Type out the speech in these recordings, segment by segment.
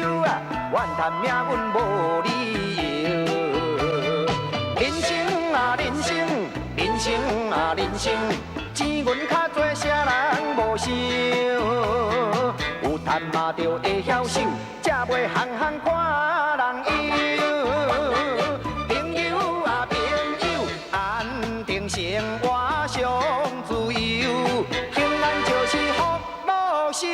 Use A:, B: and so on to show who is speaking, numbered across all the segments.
A: 忧啊，怨叹命运无理由。人生啊人生，人生啊人生，钱银较多，啥人无想？有赚嘛着会晓守，才袂行行看人忧。朋友啊朋友，安定生活上自由，平安就是福禄寿。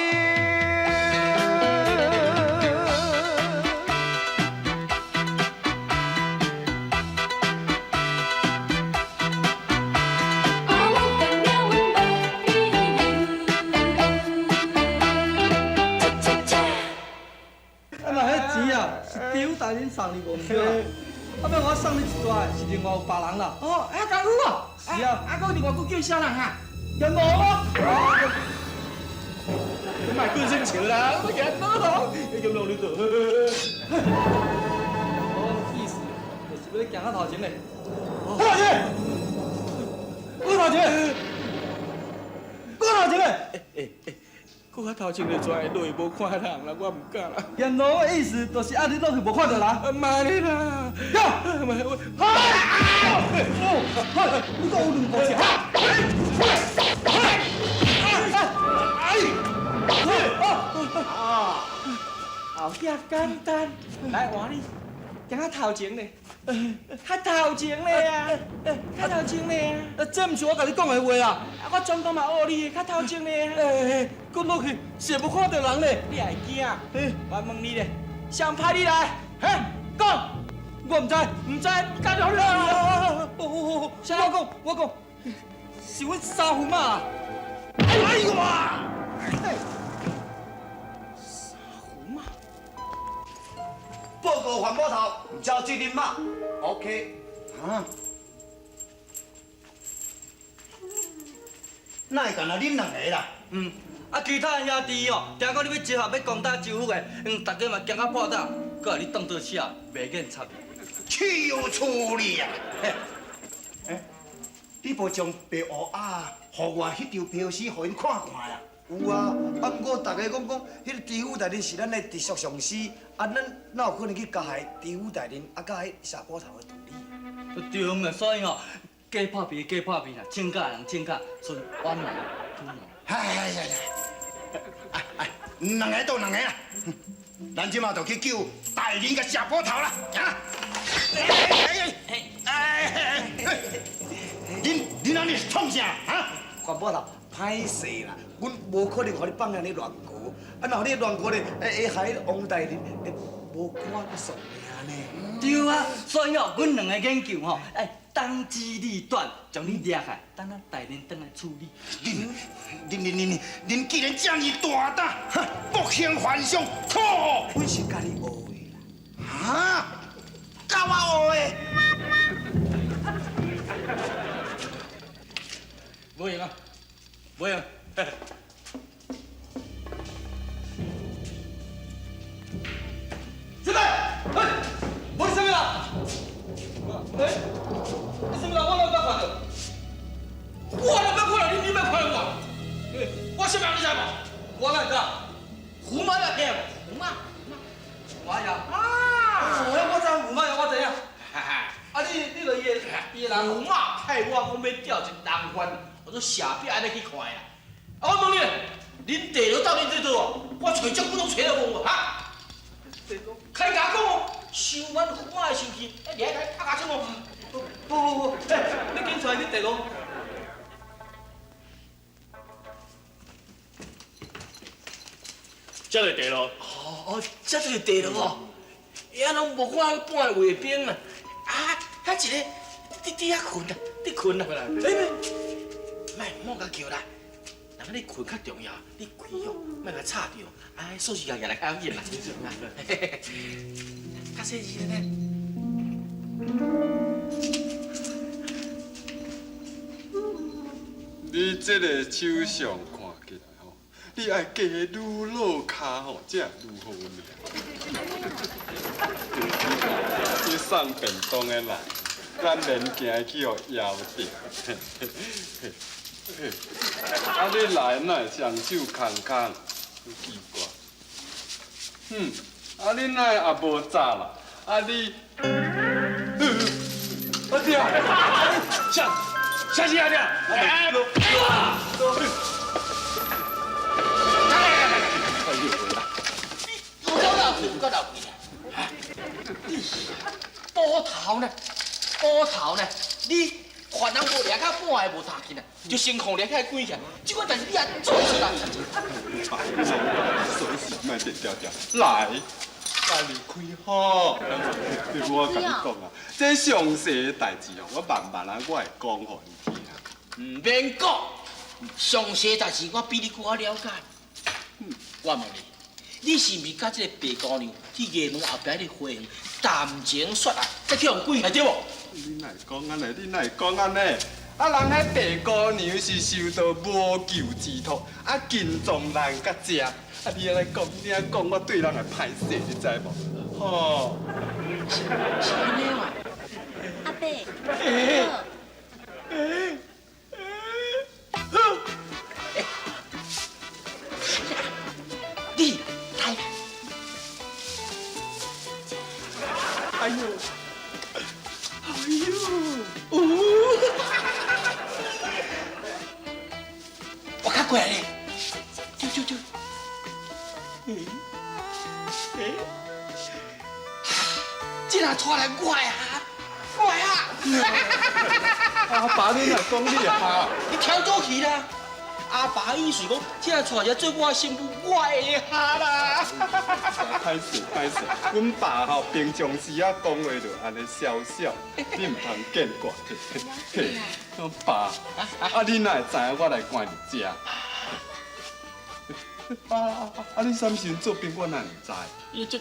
B: 表大人送你无唔对啊？啊，要我送你一段，是另外有别人啦。
C: 哦，啊，家母啊，
B: 是啊，
C: 啊，搁另外搁叫啥人啊？
B: 人无啊？
C: 你卖滚生笑啦，我人无咯，你咁努力做。
B: 我意思就是要你行到头前嘞。头前，我头前，我头前嘞。
C: 我头前就拽落去无看人啦，我唔敢啦。
B: 阎罗的意思就是啊，你落去无看到人。
C: 妈的啦！
B: 哟，你讲有两步是
C: 后遐简单，来换你，行到头前嘞，较头前嘞啊，较头前嘞啊！
B: 这毋是我甲你讲的话啊！
C: 我专讲嘛学你的，较头前嘞啊！
B: 我落去是无看到人嘞。
C: 你会惊？我问你咧，谁派你来？嘿，讲！
B: 我唔知，
C: 干了啦！
B: 我讲，是阮三夫嘛。
C: 哎呦啊！三胡嘛？
D: 报告环保头，交这恁妈 ，OK， 啊？哪会干那恁两个啦？
B: 啊，其他兄弟哦，听讲你要集合要攻打州府的，大家嘛惊到破胆，搁互你当作车，袂瘾插。
D: 岂有此理啊！你无将白乌啊，互我迄张票纸，互因看看啦？有啊，啊，不过大家讲，迄个知府大人是咱的直属上司，啊，咱哪有可能去加害知府大人啊，甲迄下坡头的道理？
B: 对嘛，所以哦，假破皮假破皮啦，请假人请假，剩冤枉拄嘛。
D: 两个都两个啦，咱即马就去救大人甲下坡头啦，行！恁安尼是创啥啊？环保头，歹势啦，阮无可能互你放安尼乱过，啊，若你乱过咧，会害王大人无官送命呢。
B: 对啊，所以哦，阮两个研究吼，当机立断，将你抓下，等咱大人转来处理。
D: 恁既然这么大胆，不幸还乡，错！阮是甲你学的啦，啊？甲我学的？
C: 无用啊，无用。
B: 进来，我是什么啦？你什么啦？我哪捌看到？
C: 我哪捌看到你，你捌看到我？我什么人你知无？
B: 我哪知？
C: 胡妈呀，嘿，胡妈，
B: 妈呀！
C: 啊！
B: 我知胡妈呀，我知影。
C: 哈哈。
B: 啊，你就伊个人
C: 胡妈派我讲要调一个人犯，我说下边安尼去看啦。啊，我问你，恁地佬到底在做？我找政府拢找到无？哈？开甲讲哦，伤阮胡妈的生气，你还拍甲声哦？
B: 不，你紧出来去地牢。
C: 这个地牢。这个地牢哦，遐拢无看半卫兵啊！啊，遐一个，你伫遐困啊？你困啊？莫甲叫啦！若你困较重要，你跪哦，莫甲吵着，锁匙也来较紧啦。较细致呢。
E: 你这个手相看起来吼，你爱加愈落骹吼，才愈好命。你送便当的人，咱连行去互枵着。啊，你来哪双手空空，奇怪。啊，恁哪也无早啦？啊你，啊爹，
C: 小心啊爹！哎，有够老气，有够老气啊！波头呢？波头呢？你犯人无掠到半个无打紧啊，就先控掠开关起来。这款代志你也做出来？
E: 随时卖变调调，来，带你开好。我甲你讲啊，这详细的代志哦，我慢慢啊，我会讲互你听。
C: 唔免讲，详细代志我比你更了解。我问你，你是毋是甲这个白姑娘去衙门后壁咧花园谈情说爱，再去用关起对无？
E: 你哪会讲安尼？你哪会讲安尼？啊，人迄白姑娘是受到无救之托，啊，金状人甲食。啊，你安尼讲，你安尼讲，我对人会歹势，你知无？吼。
C: 是安尼嘛？
F: 阿伯，
C: 你来。
E: 哎呦！
C: 我较过来咧，丢。这若拖来我的
E: 阿爸，你若讲你哈？
C: 你跳倒去啦！阿爸意思讲，这若带来做我的媳妇，我会下啦。
E: 歹势，阮爸吼平常时啊讲话就安尼笑笑，你唔通见怪。嘿，我爸，啊你哪会知影我来赶你食？啊你啥物时做兵，我哪会知？
C: 你这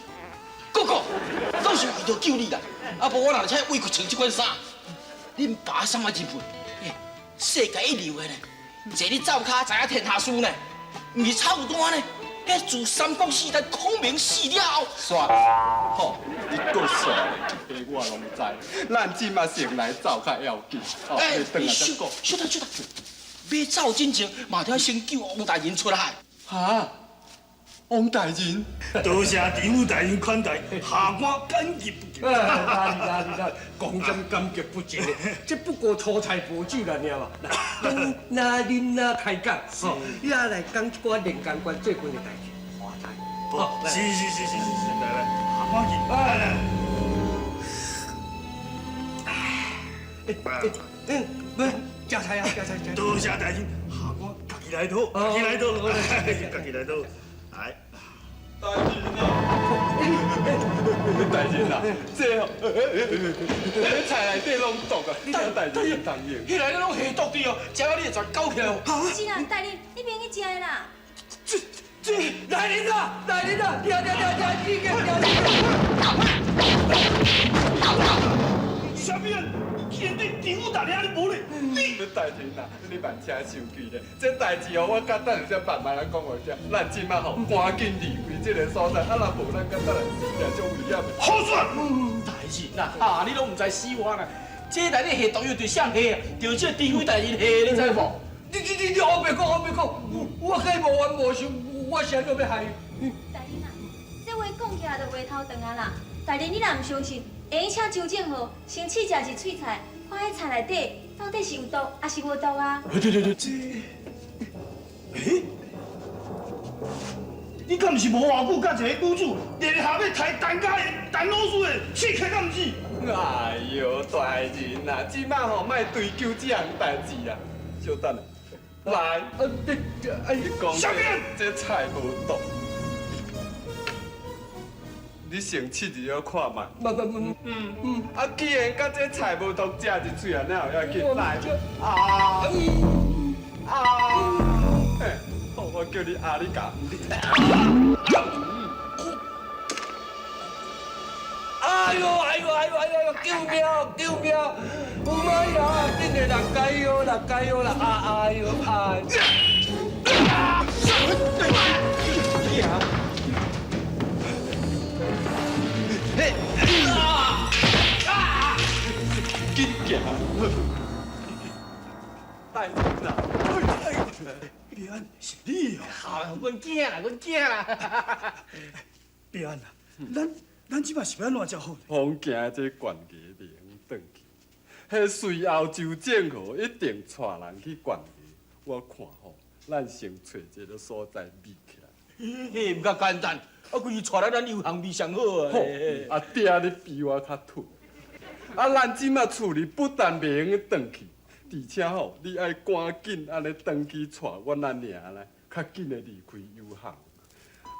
C: 哥哥，到时候伊就救你啦。啊无我哪会使委屈穿这款衫？恁爸什么人品？世界一流的呢，坐你灶骹知影天下事呢，唔是臭蛋呢。迄自三国时代孔明死了后，
E: 煞，吼，你够煞咧，我拢知。咱即马先来走较要紧，哦，你等下再讲。
C: 小等，要走之前，嘛得先救王大人出来。
E: 哈，王大人，
G: 多谢地府大人款待，下官感激不尽。
B: 哪里，讲真感激不尽的，这不过初菜补酒啦，尔嘛。那恁那开讲，吼，也来讲一寡人间关最近的代志，话题。
G: 哦，是，来，下官去。
B: 不，加菜啊，加菜。
G: 多谢大人，下官家己来倒，家己来倒，来。
E: 大人啊，这哦，菜内底拢毒啊，你这大人唔通用。
C: 迄内底拢下毒的哦，食到你会全狗起来哦。
F: 是啦，大人，你别去食的啦。
B: 来人啊，抓！
G: 啥物啊？见你地府大人安尼无咧？
E: 你大人啊，你慢车生气咧，这代志哦，我甲等下才慢慢来讲互听。咱即马吼赶紧离开这个所在，啊，若无咱甲等下死命足危险的。
G: 好说。
C: 大人呐，你拢唔知死我啦！这内底下毒药对谁下啊？就这地府大人下，你知无？
B: 你后别讲，我可以无冤无仇，我啥都要害你。
F: 大人啊，这话讲起来就话头长啊啦。大人，你若唔相信，会用请周正浩先试食一喙菜，看迄菜内底到底是有毒还是无毒啊？
G: 对，你敢毋是无偌久，甲一个女子连下要抬蛋家的蛋老鼠的，气开敢毋是？
E: 哎呦，大人呐，即马吼莫追究这样代志啦，稍等下。来，你讲这菜无毒，你先试一下看卖。啊，既然甲这菜无毒，食一喙啊，哪有要紧？来，嘿，好，我叫你阿里嘎。
B: 哎呦！救命！妈呀！真的人加油啦！哎呦！
E: 紧行！大人啊！
G: 别安，是你哦。
C: 好，阮惊啦！
G: 别安啊！咱即摆是要安怎才好呢？
E: 风行这悬崖袂用转去，迄随欧洲政府一定带人去悬崖。我看吼，咱先找一个所在秘起来。
C: 嘿，唔较简单，啊，规带来咱有行味上好啊。
E: 啊，爹你比我较土。啊，咱即马处理不但袂用转去，而且吼，你爱赶紧安尼转去带我那娘来，较紧的离开油行。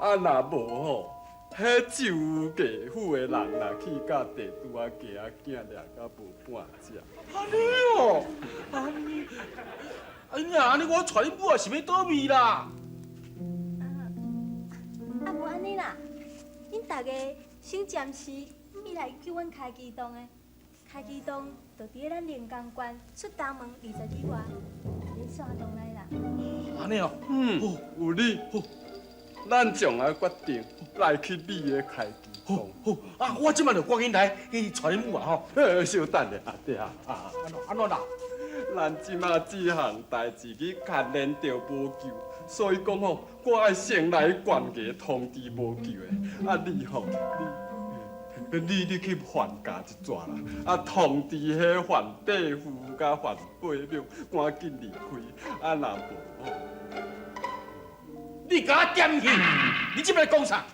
E: 啊，若无吼。迄酒家府的人若去甲地拄仔家仔囝掠到无半只。
C: 安尼哦，安尼，哎呀，安尼我带恁母也是要倒位啦。
F: 无安尼啦，恁大家先暂时咪来叫阮开机动的，开机动就伫咧咱连江关出东门20里外，咧山洞内啦。
C: 安尼哦，
E: 有理。咱将来决定来去美的开机动。
C: 好，啊，我即摆就赶紧来去带恁母啊吼。
E: 稍等咧，阿爹啊，
C: 安怎啦？
E: 咱即马这项代志去牵连着无救，所以讲吼，我爱先来悬崖通知无救的。啊，你吼，你去范家一逝啦，啊，通知迄范大夫甲范伯母，赶紧离开。啊，若无吼。
C: 你甲我点去，你即摆讲啥？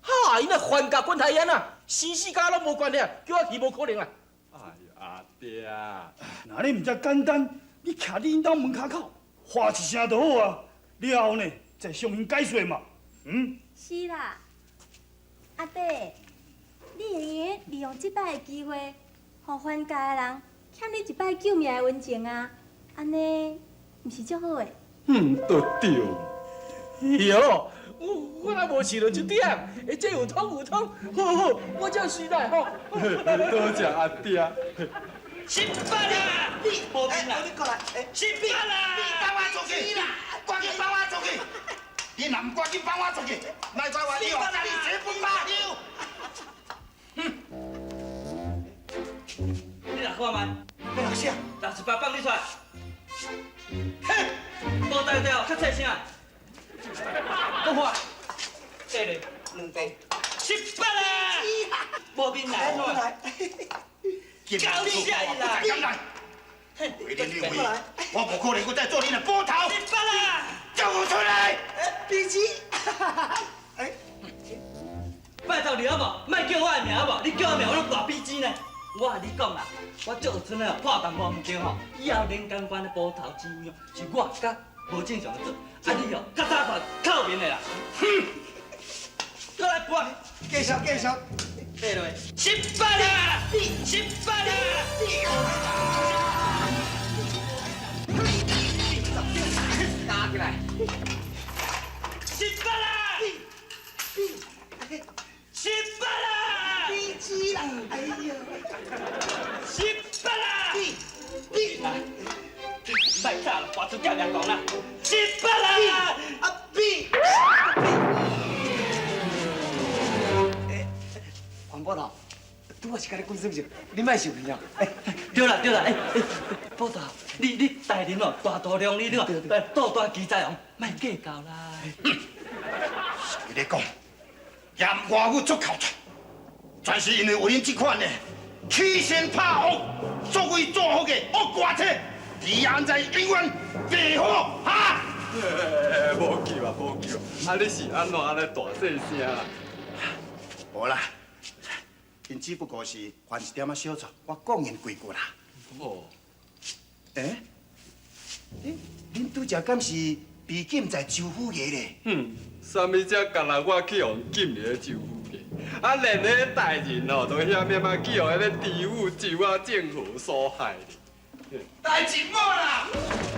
C: 哈，因那范家管太严啊，生死甲我拢无关了，叫我去无可能啊！
E: 哎呀，阿爹，
G: 那你唔遮简单，你徛你因兜门口口，话一声就好啊。了后呢，再向因解说嘛。
F: 是啦，阿弟，你会用利用即摆的机会，互范家的人欠你一摆救命的恩情啊，安尼毋是足好诶？
E: 都对。
C: 哟，我若无想到这点，这有通有通，好，我这样随来吼。
E: 多谢阿爹。
C: 失败啦！你无面啦！
D: 你过来，
C: 失败啦！
D: 你放我出去啦！赶紧放我出去！你若唔赶紧放我出去，来在我以后甲你血本马尿。
H: 你来看麦，
D: 要啥？
H: 68放你出来。嘿，无对对哦，较细声。
C: 我看，
H: 对咧，
D: 两杯。
H: 失败啦！无面来，
D: 来，
H: 教你下一啦！
D: 敢来？为恁两位，我无可能搁再做你的波头。
H: 失败啦！
D: 叫我出来！鼻子。
H: 拜托你好无？莫叫我的名好无？你叫我名我拢大鼻子呢。我甲你讲啦，我做村的破淡薄毋对吼，以后连江关的波头之位哦，是我甲无正常的做，啊你哦较早看靠面的啦。哼，过来搬，
D: 继续。
H: 对落，失败啦！失败啦！
D: 打起来！
H: 失败啦！失败啦！
D: 鼻子啦！哎呀！
H: 失败啦！卖早了，拔出点讲啦！失败啦！
D: 啊比！黄波头，拄我是甲你讲什么？你莫受气啊！
H: 对啦，报道，你大人哦，大度量你哦，多大机在哦，莫计较啦。
D: 是咧讲，嫌外父足口出，全是因为有恁这款的欺善怕恶、作威作福的恶瓜子，现在永远袂好哈！
E: 无救啊！啊，你是安怎安尼大细声啊？
D: 无啦，因只不过是犯一点仔小错，我讲因几句啦。
E: 哦，
D: 恁拄则敢是被禁在州府爷咧？
E: 啥物只干那我去用禁入咧州府去？啊，连迄代人哦，都遐咩嘛去用迄个知府州啊政府所害哩。
D: 代志满啦，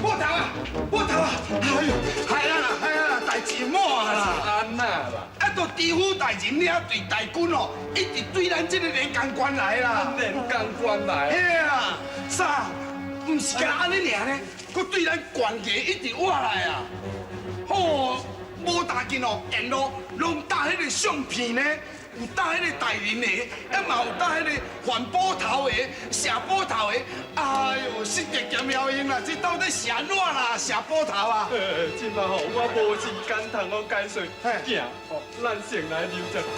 D: 波头啊！哎呦，害啦，代志满啦！
E: 安那啦？
D: 啊，都知府大人领队大军哦，一直对咱这个连江关来啦。
E: 连江关来。
D: 嘿啊，啥？唔是干安尼尔呢？佮对咱悬崖一直挖来啊！哦，无大劲哦，沿路拢搭迄个相片呢。有搭迄个大林的，也嘛有搭迄个环保头的、社保头的。哎呦，失业减效应啦，这到底是安怎啦？社保头啊！
E: 即马吼，我无时间通我解说，行，吼，咱先来溜只讲。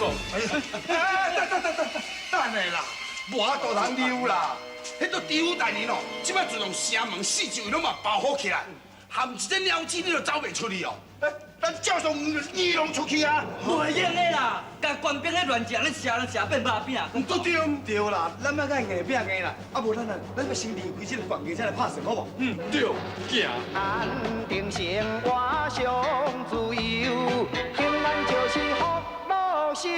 D: 等下啦，无法度通溜啦。迄个地府大人哦，即摆就用城门四周围拢嘛包好起来，含一只鸟鼠你就走袂出去哦。咱照常鱼龙出去啊！
H: 袂用的啦，甲官兵咧乱食，咧吃变肉饼。
D: 都对。
I: 对啦，咱要甲硬拼硬啦，啊无咱要先离开这个房间才来拍算，好无？
E: 对，行。
A: 安定生活上自由，平安就是福禄寿。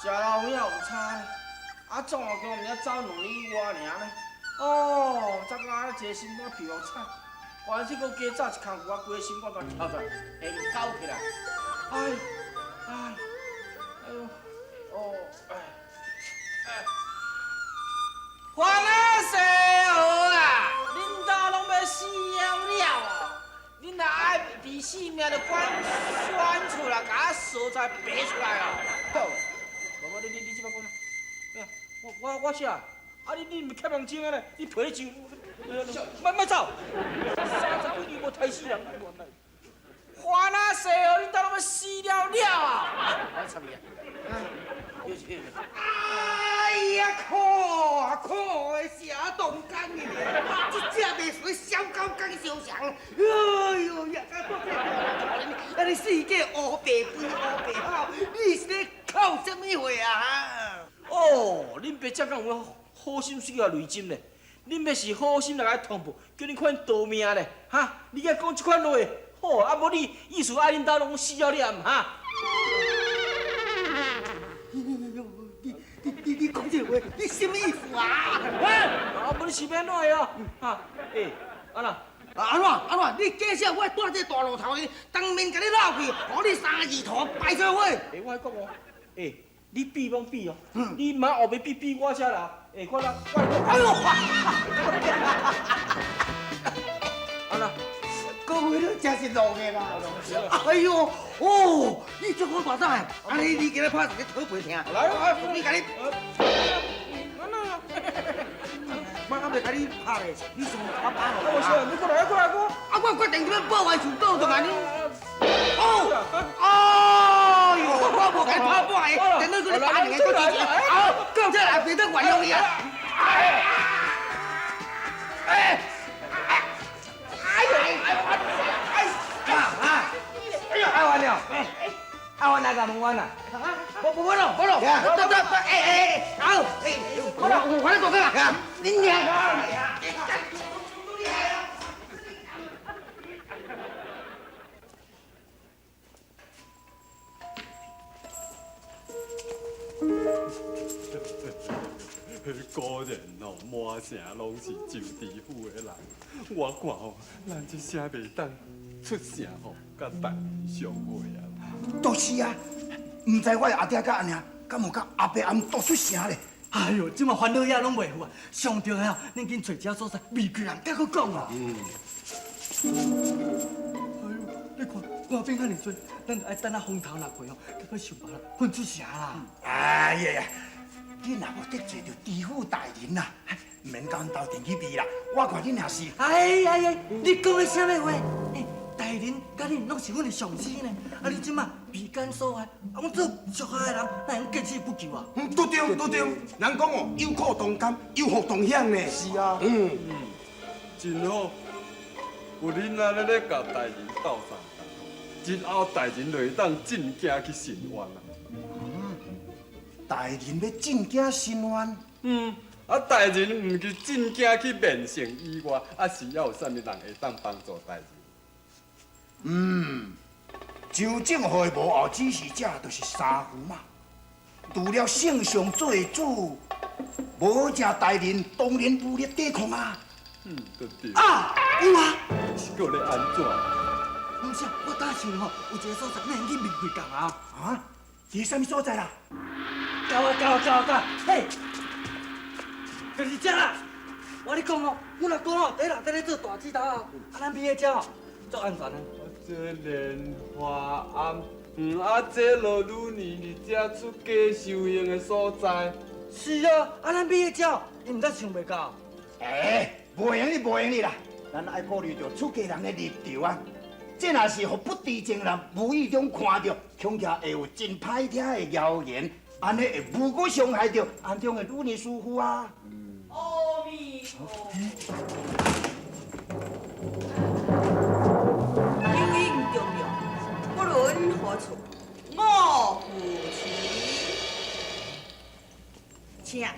C: 食老兄有差呢，啊，总共叫我们遐走2里外尔呢。哦，昨下一个心肝皮肤惨，关键佫加走一空，我规心肝都跳出来，下又抖起来。哎呦，哦，欢啊西河啊，恁家拢要死了哦！恁若爱伫性命就管选出来，甲我所在爬出来哦。好。你即摆讲啥？我啥？啊你毋开望睛啊咧？你陪你上，莫走！30几年无杀死人，欢啊西哦，恁兜拢要死了啊！我操你啊！哎呀，苦的啥冻干的，这只袂随小狗讲相像。哎呦呀，啊你世界乌白肥乌白好，你是咧靠什么话啊？哦，恁爸才讲有好心需要雷针咧，恁要是好心来甲通报，叫恁看逃命咧，哈！你甲讲这款话，好，啊无你意思爱恁兜拢死了了哈？你讲这话，你什么意思啊？啊，无你是要哪个啊？哈，安怎？安怎？你介绍我带这大路头的，当面甲你闹去，互你3个字头白做伙。我讲哦，你比拢比哦，你妈后面比我遮啦。看啦，哎呦！安怎？讲话你真是弄的啦！哎呦，哦，你足好大胆的，安尼你今日拍一个讨赔听。来，你甲你。我还袂甲你拍咧，你先我拍落。你过来，我决定要报完就报就安尼。哦哟，我无甲你拍破的，等你去你打2个多钱。好，到这来变得原谅你啊！爱玩了，爱玩哪个门玩啊？不玩了，走，好，我来做个啦，你娘！
E: 果然哦，满城拢是周知府的人。我看哦，咱这声袂当出声吼，甲大人相会啊。
D: 都是啊，唔知我阿爹甲阿娘，敢有甲阿伯阿姆都出声咧？
H: 哎呦，即马烦恼遐拢袂赴啊！上重要，恁紧找一个所在，未去人甲佮讲啊。哎呦，你看外边遐尼多，咱爱等下风头若过哦，甲佮想办法混出声啦。
D: 哎呀，你若无得罪着知府大人呐，免甲阮斗阵去比啦。我看恁也是。
H: 哎，你讲的啥物话？大人甲恁拢是阮的上司呢，啊你即马比干所在，阮做属下的人，哪能见死不救啊？
D: 都对，人讲哦，有苦同甘，有福同享呢。是啊。
E: 真好，有恁安尼咧甲大人斗相共，日后大人就会当进京去申冤啦。
D: 大人要进京申冤。
E: 大人唔去进京去面圣以外，是还有啥物人会当帮助大人？
D: 周正会无后指示者，就是三夫嘛。除了圣上做主，无正大人当然无力抵抗啊。
E: 对对。
H: 啊，有啊！
E: 是搁咧安怎？
H: 唔是，我打想吼，有一个所在，咱去面对共啊。
D: 啊？伫啥物所在啦？
H: 教，嘿，就是这啦。我跟你讲哦，阮阿公哦，第一在咧做大指头啊，咱毕业照哦，足安全的。
E: 这莲花庵，这落愈年日才出家修行的所在。
H: 是啊，咱毕业照，你毋知想袂到。
D: 无用哩啦，咱爱顾虑到出家人的立场啊。这若是互不知情人无意中看到，恐怕会有真歹听的谣言，安尼会无辜伤害到安中的女尼师傅啊。
J: 阿弥陀佛。有应重量，不论何处，我夫妻，请。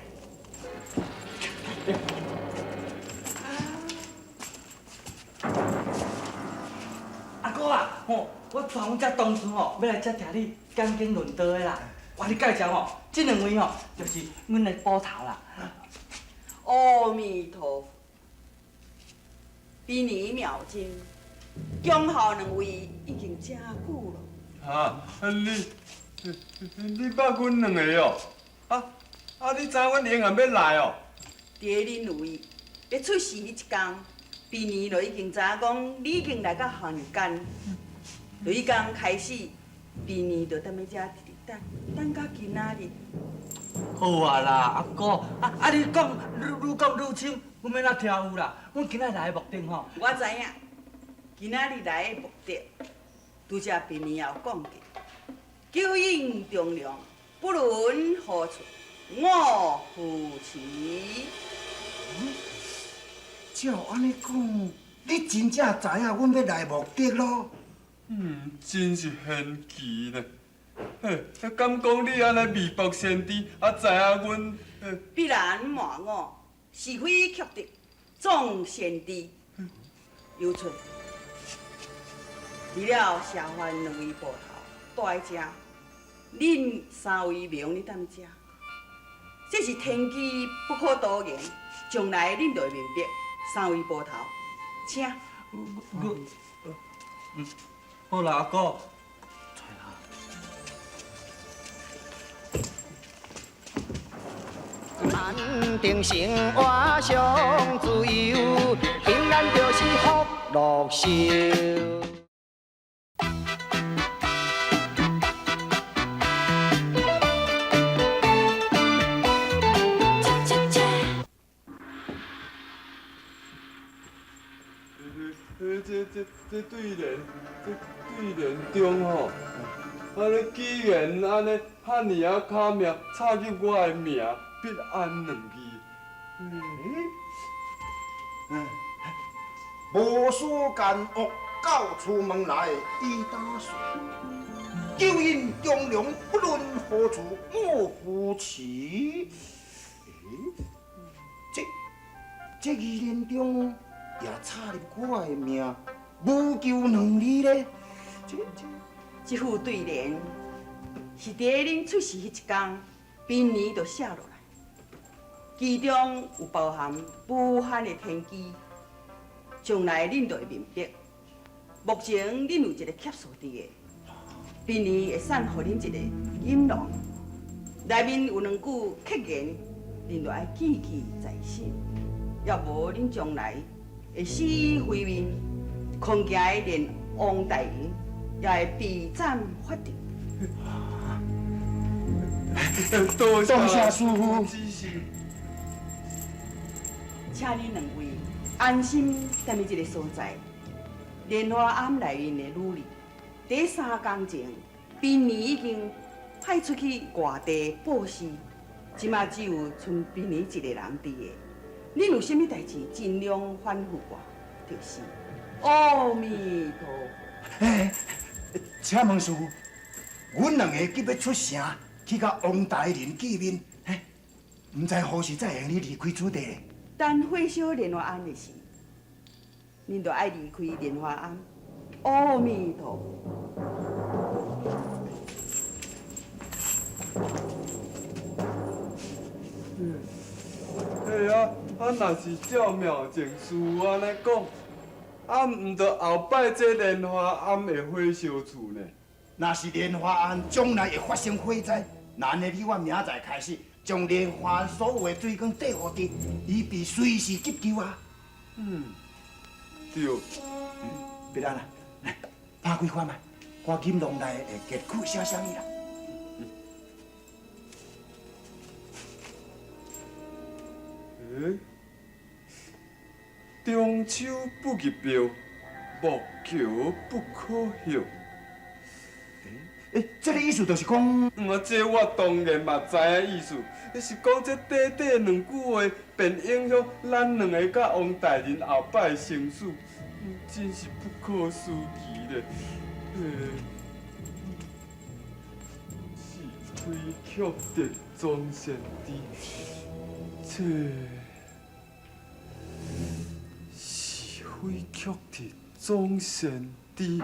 H: 阿哥啊，吼，我传阮遮当初吼，要来遮听你讲经论道的啦。我你介绍吼，这两位吼，就是阮的捕头啦。
J: 阿弥陀佛，比你妙经，恭候两位已经真久了。
E: 你捌阮两个哦？你知阮永远要来哦？
J: 伫个恁位要出世迄一天，比年就已经知影讲你已经来到凡间。就迄天开始，比年就踮咧遮直等到今仔日。
H: 好啊啦，阿哥，你讲愈讲愈深，阮要哪跳舞啦？阮今仔来的目的吼，
J: 我知影，今仔日来的目的，拄则比年也有讲过，九应重量，不论何处，我夫妻。
D: 照安尼讲，你真正知影阮要来目的咯？
E: 真是玄奇呢。敢讲你安尼未卜先知，知影阮？
J: 必然瞒我，是非曲直，总先知。有春，除了社番两位捕头待遮，恁三位名你踮遮，这是天机不可多言，将来恁就会明白。三位捕头，请。
H: 好啦，阿哥。
A: 安定生活上自由，平安就是福禄寿。
E: 这对联中吼，安尼既然安尼遐尔啊巧妙，插入我的名必安两字。
D: 无事干恶，到厝门来伊打算。九应重量，不论何处，我夫妻。这二联中也插入我的名，无求两字咧。
J: 这副对联是伫恁出世迄一天，平年就写落来，其中有包含无限的天机，将来恁就会明白。目前恁有一个劫数伫个，平年会送互恁一个引囊，内面有两句刻言，恁就爱记记在心。要无恁将来会死非面，空行的连王大人也会被斩法庭。
E: 多
D: 谢师傅。
E: 指示。
J: 请恁两位安心踮伫这个所在，莲花庵内面的女儿，第3天前，平年已经派出去外地报事，即马只有剩平年一个人伫个。恁有啥物代志，尽量吩咐我，就是。阿弥陀佛。
D: 请问师傅，阮两个急要出城去甲王大人见面，唔知何时才会用你离开此地？
J: 等火烧莲花庵的时，恁就爱离开莲花庵。阿弥陀佛。
E: 若是照妙情师傅安尼讲，毋着后摆这莲花庵会火烧厝呢？
D: 若是莲花庵将来会发生火灾，咱的你我明仔载开始，将莲花所有的水管递互你，以备随时急救啊。
E: 对。
D: 别安啦，来拍开看卖，看金龙内的结句写啥物啦。
E: 中秋不入庙，木桥不可行。
D: 这个意思就是讲，
E: 这我当然嘛知影意思，是讲这短短两句话，便影响咱两个甲王大人后摆的生死，真是不可思议咧。是非曲折终成滴，这是非曲折终成滴。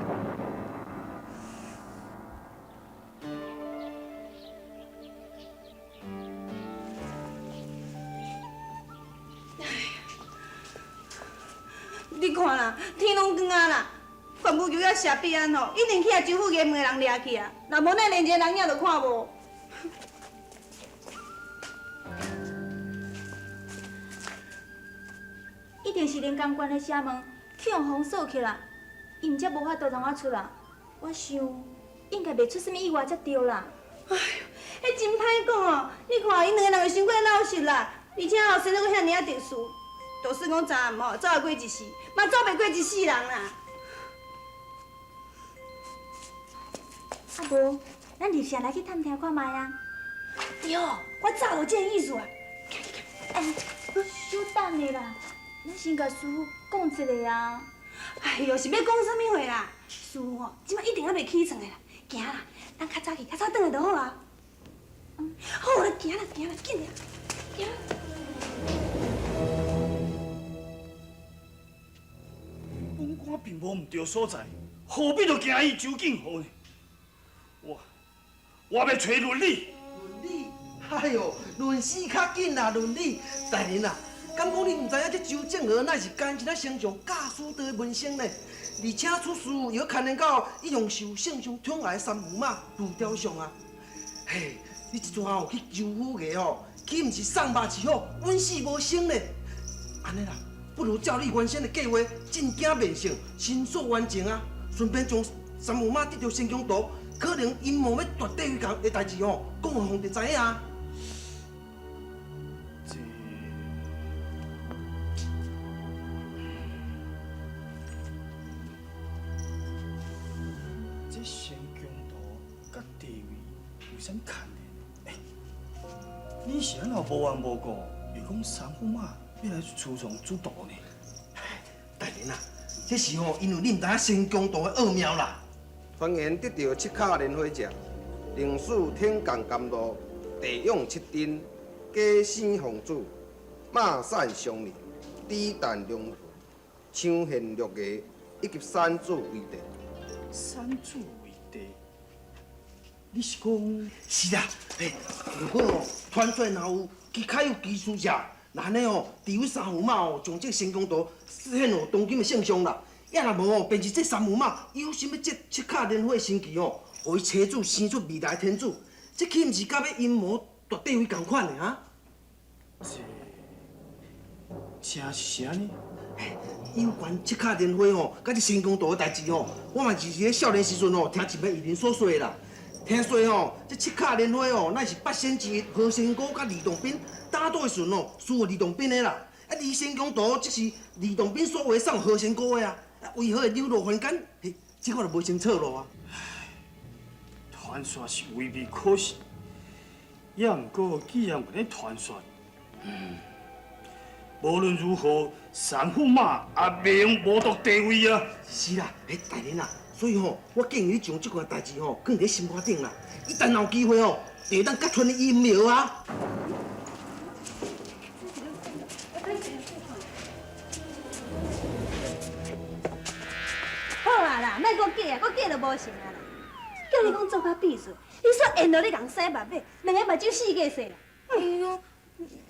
J: 你看啦，天拢光啊啦，全部球仔射彼岸吼，一定去啊周府衙门的人掠去啊，若无咱连一个人影都看无。
F: 一定是连江关的城门去用封锁起啦，伊毋则无法度通我出啦。我想应该袂出什么意外才对啦。
J: 哎呦，迄真歹讲哦！你看因两个人会伤过老实啦，而且吼生了个遐尔啊特殊，就算讲昨暗吼走会过一世，嘛走袂过一世人啦。
F: 啊无，咱入社来去探听看卖啊。
J: 对，我早有这意思啊。
F: 稍等下啦，咱先甲师傅讲一下啊。
J: 哎呦，是要讲啥物话啦？师傅吼，即摆一定还袂起床的啦。行啦，咱较早去，较早转来就好啊。好啦，行啦，行啦，紧啦，行啦。
G: 本官并无唔对所在，何必着惊伊周敬好呢？我要找伦理。
B: 伦理？哎呦，论死较紧啦，伦理。大人啊，敢讲你唔知影这周正娥乃是干一仔丞相教书的门生呢？而且出事又牵连到伊用受圣上宠爱的三驸马陆雕像啊！嘿，你一阵吼去周府衙吼，岂唔是送肉饲好，稳死无生呢？安尼啦，不如照你原先的计划，进京面圣，申诉完成啊，顺便将三驸马得到仙宫图，可能阴谋要夺地位的代志吼，讲互皇帝知影啊！
G: 这仙宫图甲地位有啥牵连？你是安怎无缘无故又讲三驸马要来出场主导呢？
B: 大人啊，这是吼，因为你唔知影仙宫图的奥妙啦。
A: 传言得到七卡莲花石，灵属天降甘露，地用七丁，假生皇子，马散祥林，滴弹龙魂，枪现绿叶，以及三子为地。
G: 三子为地，你是讲？
B: 是啊，如果哦传出来若有其他有奇事者，那安尼哦，除非三驸马哦将这仙宫图示现哦当今的圣上啦，也若无哦，便是这三驸马有心要借七卡莲花神奇哦，互伊车主生出未来天子，这岂毋是甲要阴谋夺地位同款的啊？
G: 真是安尼？
B: 有关七卡莲花吼，甲这仙宫图的代志吼，我嘛是咧少年时阵吼听一位艺人所说的啦。听说吼，这七卡莲花吼，乃是八仙之何仙姑甲李洞宾打赌的时阵吼，输李洞宾的啦。啊，李仙宫图即是李洞宾所画送何仙姑的啊。啊，为何会流落凡间？嘿，这我就无清楚咯啊。
G: 传说是未必可信，也毋过既然有咧传说，无论如何，三驸马也袂用剥夺地位啊！
B: 是啦，大人啊，所以吼，我建议你将这件代志吼放伫心肝顶啦。一旦有机会吼，就会当揭穿你阴谋啊。
J: 好啊啦，莫搁假啊，搁假就无成啊啦。叫你讲做较秘书，你煞缘到你共洗目尾，两个目睭四界洗啦。
F: 哎呦，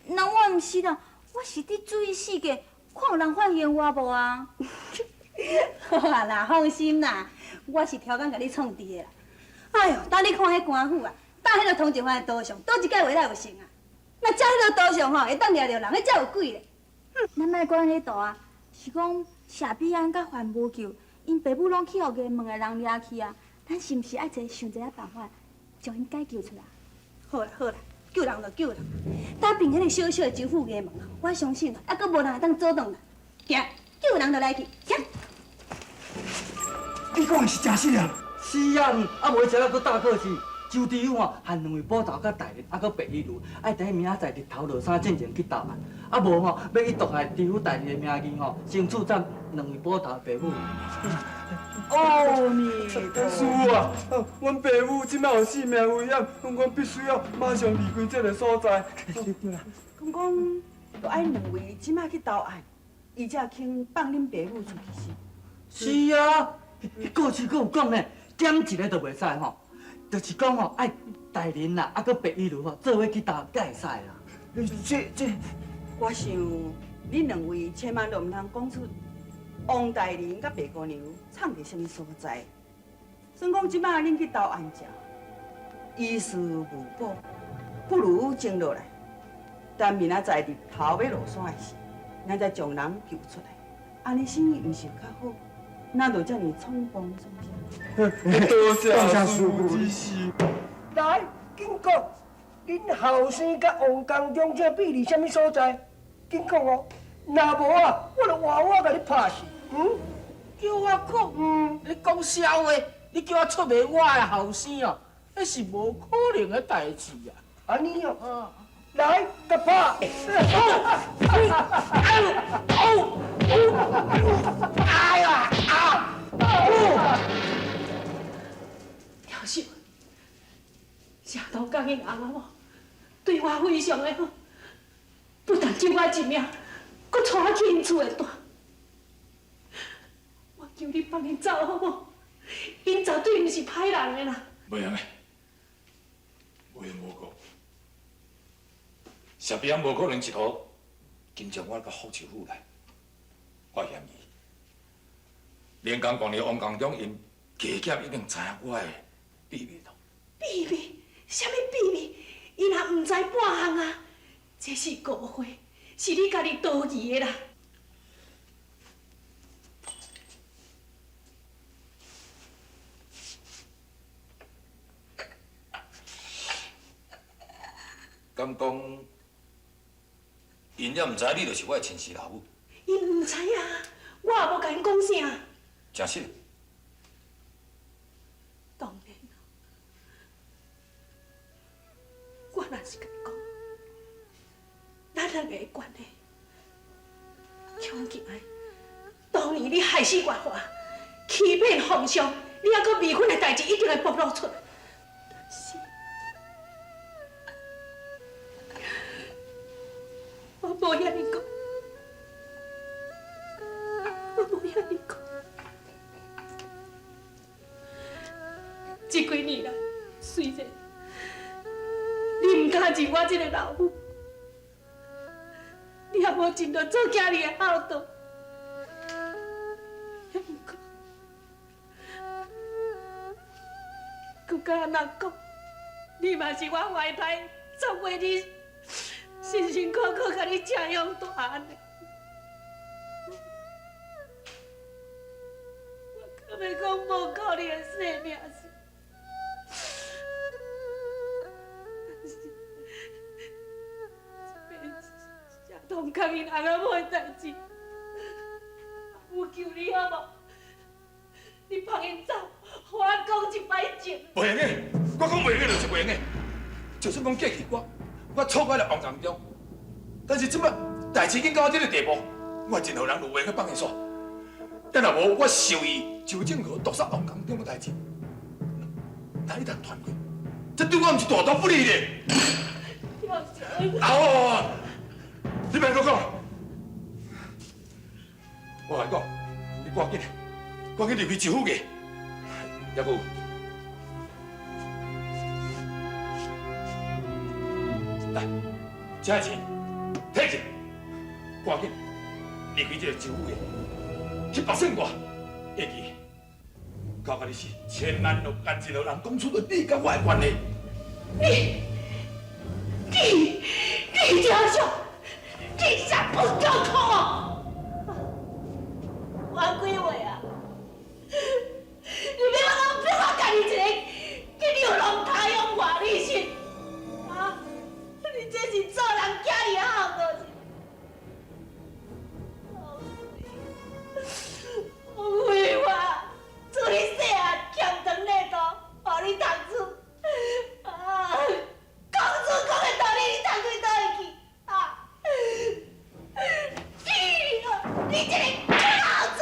F: 那我毋是啦，我是伫注意世界，看有人发现我无啊？
J: 好啊啦，放心啦，我是超工甲你创治的啦。哎呦，等你看迄官府啊，
K: 放迄个通缉犯的刀上，倒一届话才有成啊！那照迄个刀上吼，会当掠着人，迄才有鬼咧。
F: 咱莫管迄图啊，是讲谢必安甲范无救，因爸母拢去互衙门的人掠去啊。咱是毋是爱想一个办法，将因解救出来？
K: 好啦好啦，救人就救人。打平迄个小小的州府衙门吼，我相信啊，还阁无人会当阻挡啦。行，救人就来去，行。
I: 你讲的是真实啊？
H: 是啊，啊无食了搁大客气。周知府吼，含两位捕头甲大人，啊搁白衣奴，爱伫明仔载日头落山进前去投案，啊无吼要以毒害知府大人的名义吼，先处斩两位捕头的爸母。
G: 阿弥陀师啊，阮爸母即摆有性命危险，阮必须要马上离开这个所在。
J: 讲讲，都爱两位即摆去投案，伊才肯放恁爸母出去是？
H: 是啊，迄故事佫有讲呢，减一个都袂使吼。就是讲吼，爱大人啦，啊，搁白衣奴吼，做伙去投，才会使啦。
J: 这，我想恁两位千万都唔通讲出王大人甲白姑娘藏伫什么所在。算讲即摆恁去投案者，于事无补，不如静落来，等明仔载日头要落山的时，咱再将人救出来，安尼生意毋是较好？哪就遮尔匆忙匆忙？
G: 多谢师傅指示。
L: 来，紧讲，恁后生甲王公中正比伫什么所在？紧讲哦，若无啊，我就换我甲你拍死。
C: 叫我讲，你讲笑话，你叫我出卖我的后生哦，那是无可能的代志啊！
L: 安尼哦，来，甲拍！哎呀！
M: 条小，谢东甲因翁某对我非常的好，不但救我一命，搁带我去因厝的住。我求你放因走好无？因绝对毋是歹人的啦。
N: 袂用的，无言无讲。谢必安无可能一头跟着我到福州府来，我嫌疑。连江县的王公中因加减一定知影我的秘密咯。
M: 秘密？什么秘密？伊若毋知半项啊，这是误会，是你家己多疑的啦。
N: 敢讲，因也毋知你就是我的亲生老母。
M: 因毋知影，我也无甲因讲啥。
N: 真实。
M: 当然啦，我若是甲你讲，咱两个的关系，恐惊的，当年你害死月华，欺骗皇上，你还阁未婚的代志一定会暴露出来。但是，我无遐尼讲，我无遐尼讲。这几年来，虽然你唔敢认我这个老母，你也无尽到做囝儿的孝道，也唔过，佮甲安那讲，你嘛是我怀胎十月日辛辛苦苦甲你抚养大汉的，我可要讲无可能的生命是。同康因翁仔某的代志，我求你好无？你放因走，互我讲一摆情。
N: 袂用的，我讲袂用的就是袂用的。就算讲过去我错怪了王公中，但是即摆代志已经到我这个地步，我任何人都袂去放因煞。但若无我授意周正和毒杀王公中的代志，哪一通团结？这对我毋是大道不利咧。好。你别搁讲，我来讲，你赶紧离开州府去，还有，来，这钱摕去，赶紧离开这个州府去，去别省我，会记，到甲你死，千万要跟任何人讲出你甲我的关系。
M: 你这样，你想不够苦？玩几位啊？你要我变我家己一个，去流浪太阳外你信？啊！你这是做人家己好无是？我为我，自你细汉欠长内道，互你读书，啊，讲书讲的道理，你读去倒会去？啊！你这个婊子！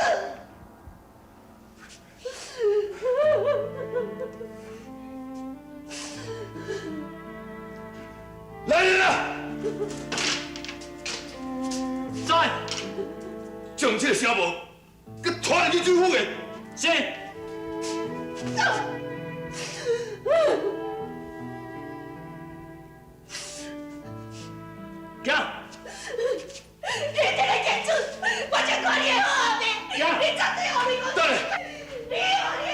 N: 来人啊！
H: 在，
N: 将这个小无，给拖入去州府的。
H: 是。行。
M: 你这个贱畜，我就看你的好后面，你绝对互你讲。你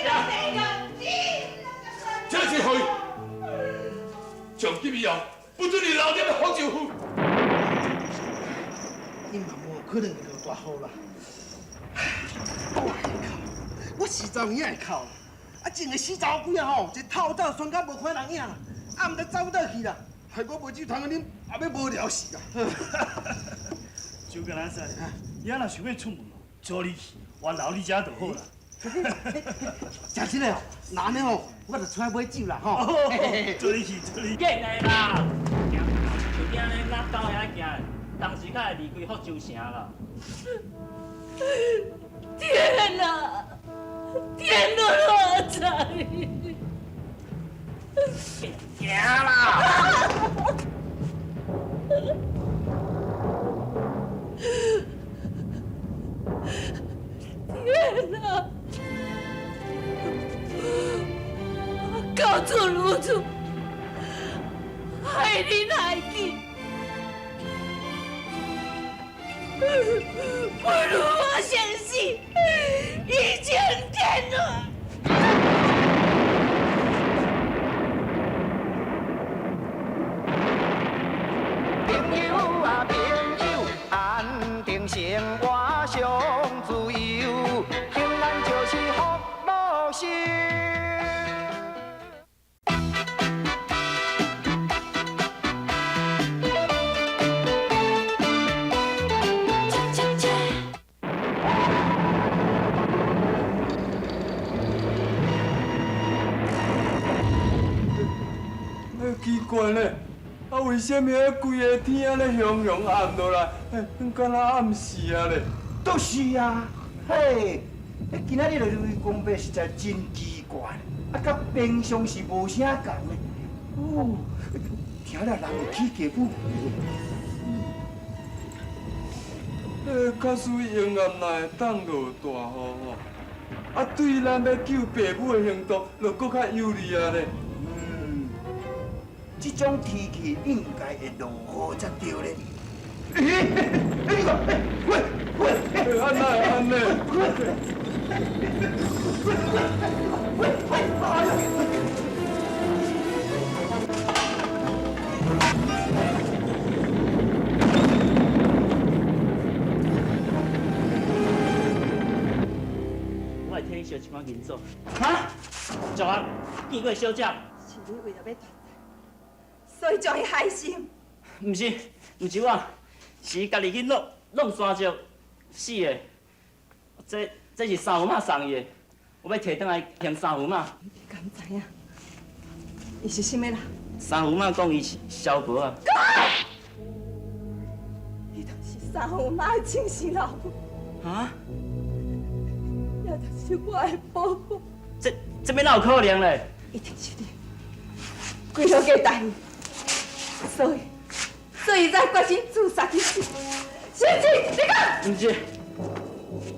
M: 老命啊！
N: 这是何意？从今以后，不准你留在黄州府。
B: 你嘛无可能会落大雨啦。我洗澡也会哭，啊，前个洗澡鬼啊吼，一透早酸到无看人影啦，啊，毋知走倒去啦，害我袂酒通啉，后尾无聊死啊！
G: 就跟咱说，你若想要出门哦，早你去，我留你遮就好啦。
B: 真真的哦，那安尼吼，我就出来买酒啦吼。
G: 早你去，早你去。
H: 紧的啦，就惊咧，咱到遐行，当时较会离开福州城啦。
M: 天哪！天都落在！
H: 行啦！
M: 天哪！高处如处，害人害己，不如我相信一晴天伦。
A: 朋友啊朋友，安定生活上自由，平安就是福禄寿。
E: 奇怪呢，啊为什么啊规个天咧雄雄暗落来，敢若暗时啊咧？
D: 都是啊，嘿，今仔日就为公伯实在真奇怪，啊，甲平常是无啥共的。哦，听了人会起鸡母。
E: 假使永暗哪会当落大雨吼，啊对咱要救爸母的行动，就搁较有利啊咧。
D: 这种天气应该会落雨才对咧。你看，喂，
E: 安奈安尼？
H: 我会替你烧一款银子。哈？赵安，见过小姐？
J: 是你为了要赚财，所以将伊害死。
H: 毋是，毋是我，是家己去弄山石死的。这是三虎妈送伊的，我要摕转来还三虎妈。
J: 你敢知影？伊是啥物人？
H: 三虎妈讲伊是小婆啊。
J: 伊就是三虎妈的亲生老母。
H: 啊？
J: 也就是我的婆婆。
H: 这边哪有可能嘞？
J: 一定是你，规条家带你，所以才决心自杀去死。是不是？你讲？
H: 毋是，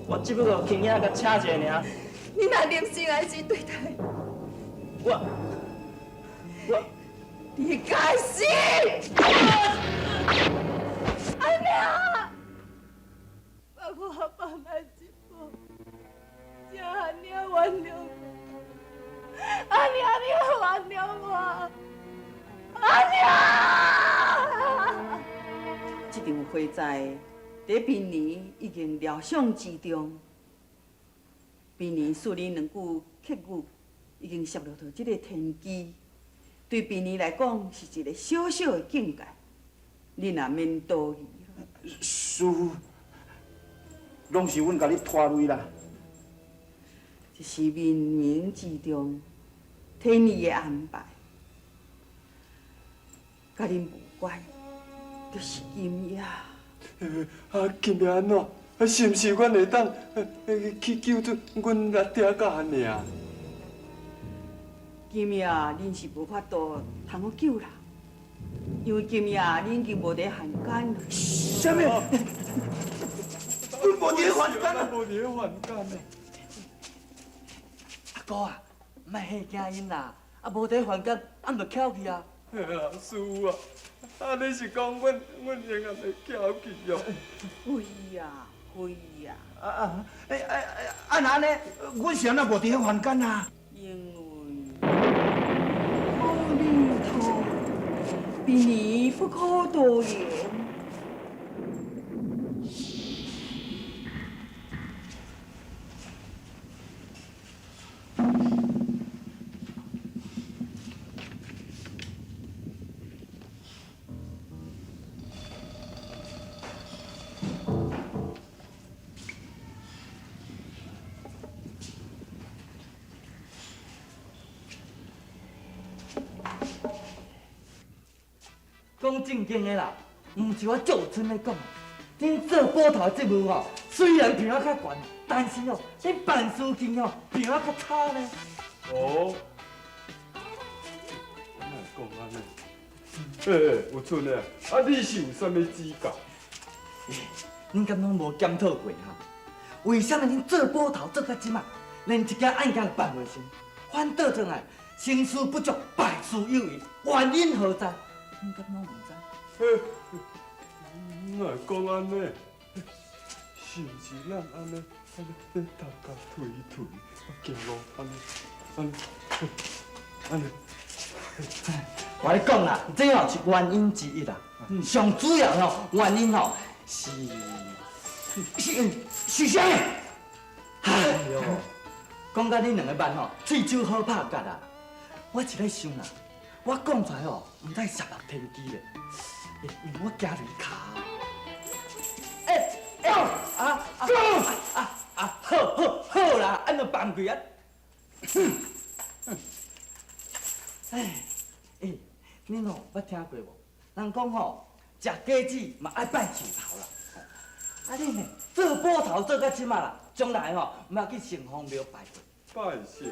H: 我只不过轻轻甲请一下尔。
J: 你若忍心爱心对待，你该死！阿娘，我爸妈一步，请阿娘原谅我，阿娘你原谅我。场花材在明年已经料想之中。明年树林两句客语已经摄入到这个天机，对明年来讲是一个小小的境界。你若免多疑。
G: 师傅，拢是阮甲你拖累啦。
J: 这是冥冥之中天意的安排，甲恁无关，就是今夜。
E: 今日安怎？是毋是阮会当去救出阮阿爹甲阿娘？
J: 今夜恁是无法度通好救人，因为今夜恁已经无伫汉奸。
G: 什么？阮无伫汉奸啊！
E: 无伫汉奸啊！
H: 阿哥啊，莫吓惊因啦，啊无伫凡间，俺就翘去啊。
E: 师傅啊，你是讲阮会安尼翘去哦？
J: 会啊，会啊。
G: 那呢？阮是安那无伫凡间啊？
J: 因为阿弥陀，比你不可多言。
H: 讲正经的啦，毋是我赵春咧讲，恁做捕头职务吼，虽然评仔较悬，但是哦，恁办事情哦，评仔较差呢。
E: 哦，哪会讲安尼？有春啊，你是有啥物指教？
H: 恁敢拢无检讨过哈？为什么恁做捕头做到即马，连一件案件都办袂成，反倒转来成事不足，败事有余，原因何在？恁敢拢毋知？
E: 哪会讲安尼？是毋是咱安尼大家推推，行路安尼？
H: 我跟你讲啦，这吼是原因之一啦。上主要吼原因吼是啥？哎呦，讲到恁两个班吼，喙手好拍甲啦。我是咧想啦，我讲出来吼，毋知煞落天机咧，因为我惊你卡。好啦，安就放开啊。恁吼捌听过无？人讲吼，食果子嘛爱拜树头啦。啊，恁呢做捕头做到即马啦，将来吼毋要去城隍庙拜过。
E: 拜神。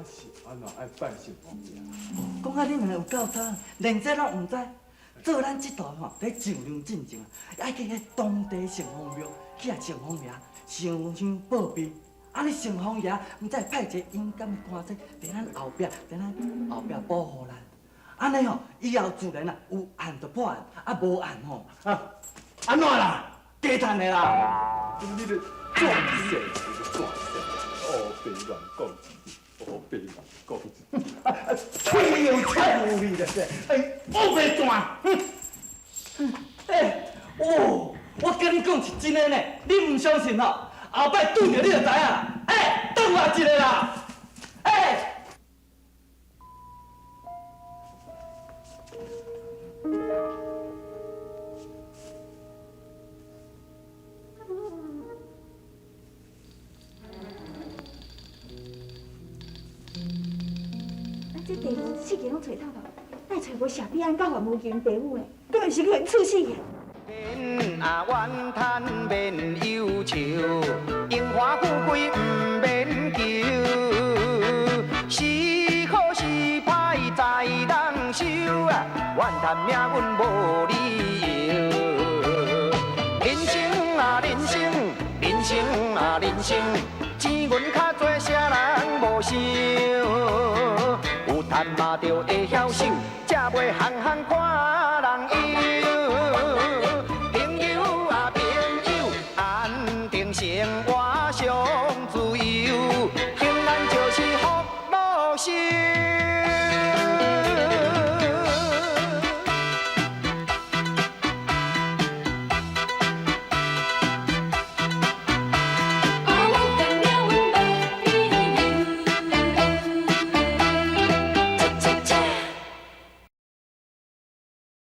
E: 是安怎爱拜神隍庙？
H: 讲啊，恁两个有够差，连这拢毋知。做咱这代吼，在上梁进前啊，爱去迄当地城隍庙去城隍爷上香报备。啊，你城隍爷毋知派一个勇敢的官仔伫咱后壁，保护咱。安尼吼，以后自然啊有案就破案，啊无案吼
G: 安怎啦？
H: 加赚的啦。
E: 你咧壮士，壮士，哦，别乱讲，哦，别乱讲。
G: 吹有太无理了噻！我袂断。
H: 我跟你讲是真的呢，你唔相信吼？后摆拄着你就知影啦。等我一个啦。
K: 这地方四个拢找透了，咱找无下边安到还无见地母诶，根本是个人出死个。
A: 免啊怨叹免忧愁，荣华富贵毋免求，是好是歹在人受啊，怨叹命运无理由。人生啊人生，人生啊人生，钱银较多啥人无想？有趁嘛着会晓想，才袂行行看人忧。朋友啊朋友，安定生活上自由，平安就是福禄寿。